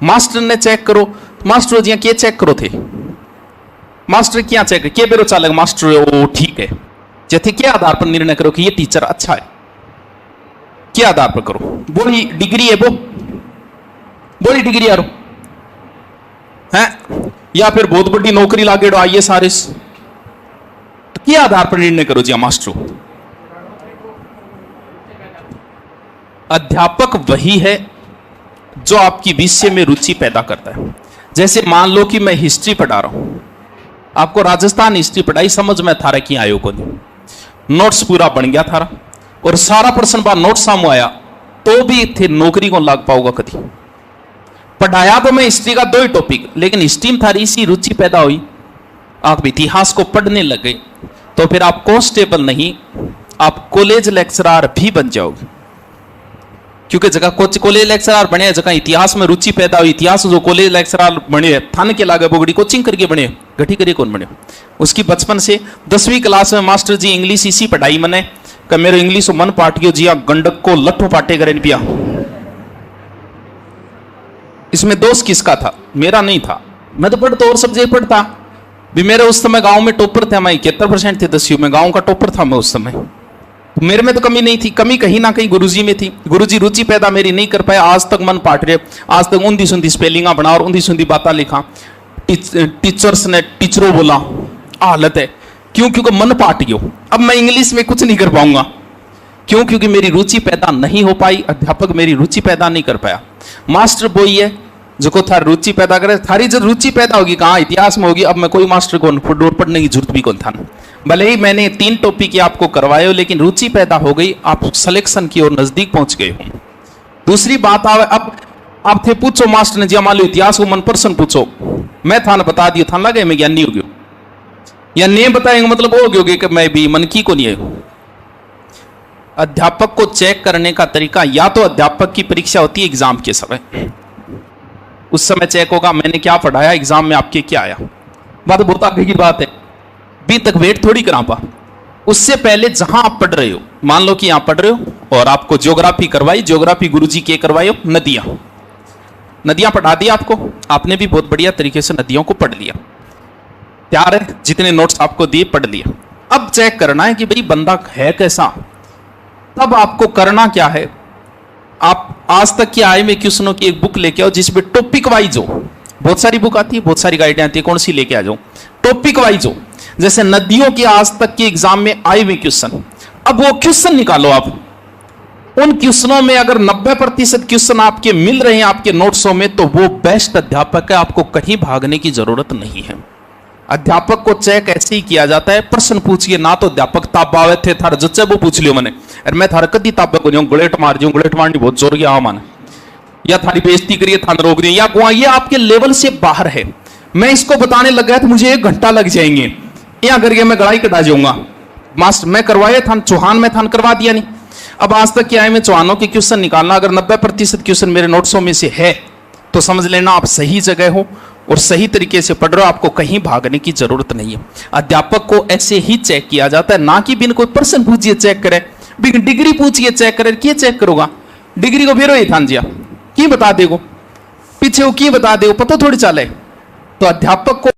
Master ने check करो, master जी क्या चेक करो थे, मास्टर क्या चेक के बेरो चालेगा, मास्टर ओ ठीक है, जैसे क्या आधार पर निर्णय करो कि ये टीचर अच्छा है, क्या आधार पर करो, बोली डिग्री है वो, बोली डिग्री यारो है, या फिर बहुत बड़ी नौकरी लागे IAS RS, तो क्या आधार पर निर्णय करो जी मास्टर। अध्यापक वही है जो आपकी विषय में रुचि पैदा करता है। जैसे मान लो कि मैं हिस्ट्री पढ़ा रहा हूं, आपको राजस्थान हिस्ट्री पढ़ाई, समझ में थारा की आयो को नहीं, नोट्स पूरा बन गया थारा और सारा प्रश्न बार नोट सामू आया, तो भी थे नौकरी को लाग पाऊंगा कभी। पढ़ाया तो मैं हिस्ट्री का 2 ही टॉपिक, लेकिन हिस्ट्री में थारी इसी रुचि पैदा हुई, आप इतिहास को पढ़ने लगे, तो फिर आप कांस्टेबल नहीं, आप कॉलेज लेक्चरर भी बन जाओगे। क्योंकि जगह कॉलेज लेक्चरर बने, जगह इतिहास में रुचि पैदा हुई, इतिहास जो कॉलेज लेक्चरर बने थान के लागे बोगड़ी कोचिंग करके बने, घटी करिए कौन बने, उसकी बचपन से 10वीं क्लास में मास्टर जी इंग्लिश इसी पढ़ाई मने कि मेरे इंग्लिश मन पाट गयो जी, गंडक को लट्ठो पाटे करे पिया। इसमें दोष किसका था? मेरा नहीं था, मैं तो पढ़ता और सब्जेक्ट पढ़ता भी। मेरे उस समय गांव में टॉपर थे, मैं 71% थे 10वीं में, गांव का टॉपर था मैं उस समय। मेरे में तो कमी नहीं थी, कमी कहीं ना कहीं गुरुजी में थी। गुरुजी रुचि पैदा मेरी नहीं कर पाए, आज तक मन पाट रहे, आज तक ऊंधी सुंधी स्पेलिंगा बना और ऊंधी सुंधी बातें लिखा, टीचर्स ने टीचरों बोला, हालत है। क्यों? क्योंकि मन पाट गयो, अब मैं इंग्लिश में कुछ नहीं कर पाऊंगा। क्यों? क्योंकि मेरी रुचि पैदा नहीं हो पाई, अध्यापक मेरी रुचि पैदा नहीं कर पाया। मास्टर बोई है जो को थारी रुचि पैदा करे, थारी जब रुचि पैदा होगी कहाँ? इतिहास में होगी। अब मैं कोई मास्टर को पढ़ने की जरूरत भी कौन था, भले ही मैंने 3 टॉपिक आपको करवाए हो, लेकिन रुचि पैदा हो गई, आप सिलेक्शन की ओर नजदीक पहुंच गए हो। दूसरी बात आवे, अब आप थे पूछो मास्टर ने जी मान लो इतिहास को मन पर्सन पूछो, मैं थान बता दिया, थान लगे मैं ज्ञानी हो गयो, या नहीं बताएंगे मतलब हो गयोगे कि मैं भी मन की को नहीं है। अध्यापक को चेक करने का तरीका, या तो अध्यापक की परीक्षा होती है एग्जाम के समय, उस समय चेक होगा मैंने क्या पढ़ाया, एग्जाम में आपके क्या आया। बात बहुत आगे की बात है, अभी तक वेट थोड़ी करा पा। उससे पहले जहां आप पढ़ रहे हो, मान लो कि यहां पढ़ रहे हो और आपको ज्योग्राफी करवाई, ज्योग्राफी गुरुजी के करवाई हो, नदियां पढ़ा दी आपको, आपने भी बहुत बढ़िया तरीके से नदियों को पढ़ लिया, तैयार है, जितने नोट्स आपको दिए पढ़ लिया। अब चेक करना है कि भाई बंदा है कैसा। तब आपको करना क्या है, आप आज तक की आय में क्वेश्चनों की एक बुक लेके आओ जिसमें टॉपिक वाइज हो। बहुत सारी बुक आती है, बहुत सारी गाइडें आती है, कौन सी लेके आ जाओ, टॉपिक वाइज हो। जैसे नदियों के आज तक के एग्जाम में आए हुए क्वेश्चन, अब वो क्वेश्चन निकालो आप। उन क्वेश्चनों में अगर 90% क्वेश्चन आपके मिल रहे हैं आपके नोट्सों में, तो वो बेस्ट अध्यापक है, आपको कहीं भागने की जरूरत नहीं है। अध्यापक को चेक ऐसे ही किया जाता है, प्रश्न पूछिए ना, तो अध्यापक ताबावे थे थारा जच्चे वो पूछ लियो मैंने, अरे मैं थारा कदी ताबा को नहीं गुलेट मार दूं, गुलेट मारनी बहुत जोर गया माने, या थारी बेइज्जती करिए थाना रोक दिए, या गुआ ये आपके लेवल से बाहर है। मैं इसको बताने लग गया तो मुझे 1 घंटा लग जाएंगे, या करके मैं गड़ाई कटा जाऊंगा। मास्टर मैं करवाए थान चौहान में थान करवा दिया नहीं। अब आज तक क्या है, मैं चौहानों के क्वेश्चन निकालना, अगर 90% क्वेश्चन मेरे नोट्सों में से है तो समझ लेना आप सही जगह हो और सही तरीके से पढ़ रहे हो, आपको कहीं भागने की जरूरत नहीं है। अध्यापक को ऐसे ही चेक किया जाता है, ना कि बिन कोई प्रश्न पूछिए चेक करे, बिन डिग्री पूछिए चेक करे, क्या चेक करोगा डिग्री को? फिर थान जिया की बता देगो, पीछे वो की बता देगो, पता थोड़ी चले। तो अध्यापक को